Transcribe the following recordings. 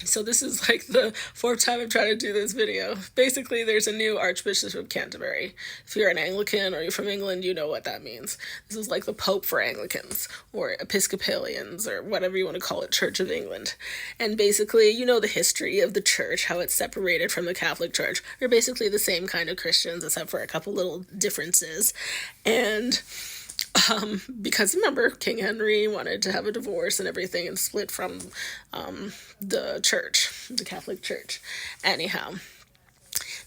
So this is like the fourth time I'm trying to do this video. Basically, there's a new Archbishop of Canterbury. If you're an Anglican or you're from England, you know what that means. This is like the Pope for Anglicans or Episcopalians or whatever you want to call it, Church of England. And basically, you know the history of the church, how it's separated from the Catholic Church. They're basically the same kind of Christians except for a couple little differences. And because remember, King Henry wanted to have a divorce and everything and split from the church, the Catholic Church. Anyhow,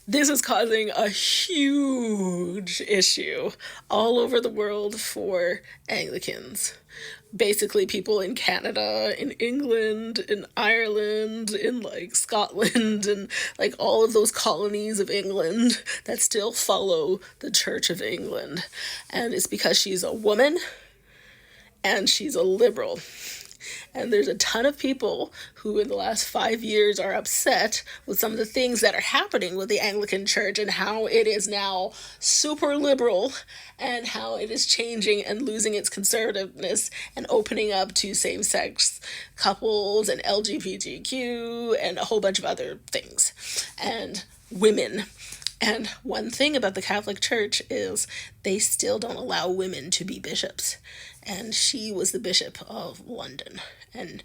this is causing a huge issue all over the world for Anglicans. Basically, people in Canada, in England, in Ireland, in like Scotland, and like all of those colonies of England that still follow the Church of England. And it's because she's a woman and she's a liberal. And there's a ton of people who in the last 5 years are upset with some of the things that are happening with the Anglican Church and how it is now super liberal and how it is changing and losing its conservativeness and opening up to same-sex couples and LGBTQ and a whole bunch of other things and women. And one thing about the Catholic Church is they still don't allow women to be bishops. And she was the Bishop of London. And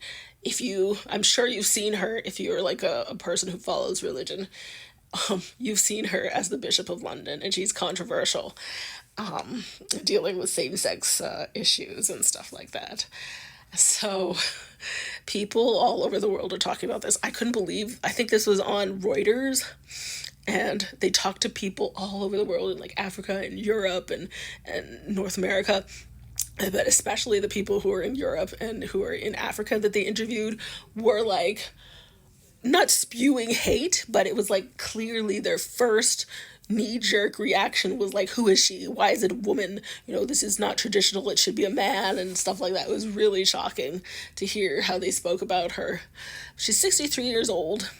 I'm sure you've seen her, if you're like a person who follows religion, you've seen her as the Bishop of London, and she's controversial, dealing with same-sex issues and stuff like that. So people all over the world are talking about this. I think this was on Reuters, and they talked to people all over the world in like Africa and Europe and North America. But especially the people who are in Europe and who are in Africa that they interviewed were like not spewing hate, but it was like clearly their first knee-jerk reaction was like, who is she? Why is it a woman? This is not traditional. It should be a man and stuff like that. It was really shocking to hear how they spoke about her. She's 63 years old.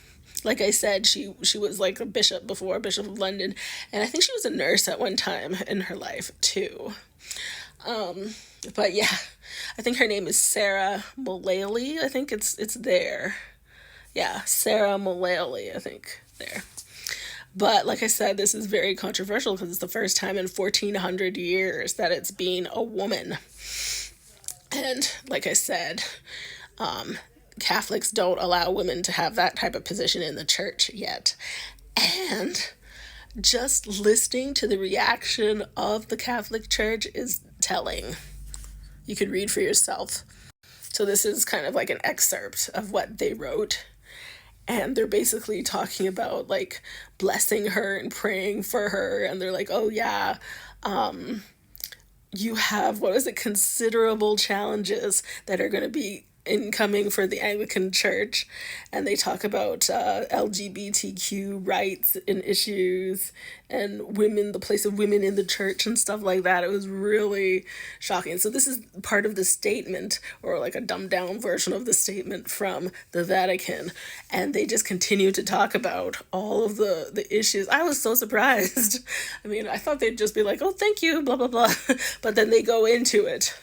Like I said, she was like a bishop before, Bishop of London, and I think she was a nurse at one time in her life too. But yeah, I think her name is Sarah Mullally. I think it's there. Yeah, Sarah Mullally, I think, there. But like I said, this is very controversial because it's the first time in 1400 years that it's been a woman. And like I said, Catholics don't allow women to have that type of position in the church yet. And just listening to the reaction of the Catholic Church is telling. You could read for yourself. So this is kind of like an excerpt of what they wrote. And they're basically talking about like blessing her and praying for her. And they're like, oh yeah, you have, considerable challenges that are going to be incoming for the Anglican Church, and they talk about LGBTQ rights and issues and women, the place of women in the church and stuff like that. It was really shocking. So this is part of the statement, or like a dumbed down version of the statement from the Vatican, and they just continue to talk about all of the issues. I was so surprised. I mean, I thought they'd just be like, oh, thank you, blah, blah, blah, but then they go into it.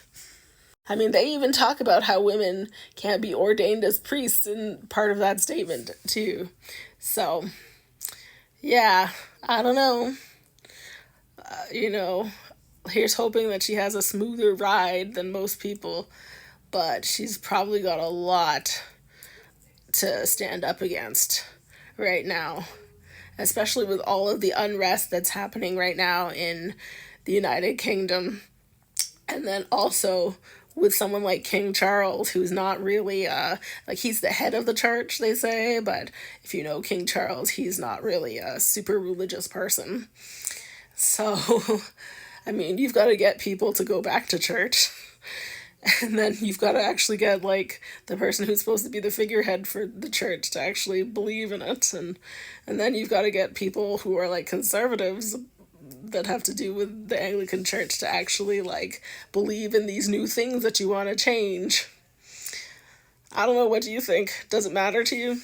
I mean, they even talk about how women can't be ordained as priests in part of that statement, too. So, yeah, I don't know. Here's hoping that she has a smoother ride than most people, but she's probably got a lot to stand up against right now, especially with all of the unrest that's happening right now in the United Kingdom. And then also with someone like King Charles, who's not really, he's the head of the church, they say, but if you know King Charles, he's not really a super religious person. So, I mean, you've got to get people to go back to church, and then you've got to actually get, like, the person who's supposed to be the figurehead for the church to actually believe in it, and then you've got to get people who are, like, conservatives that have to do with the Anglican Church to actually like believe in these new things that you want to change. I don't know, what do you think? Does it matter to you?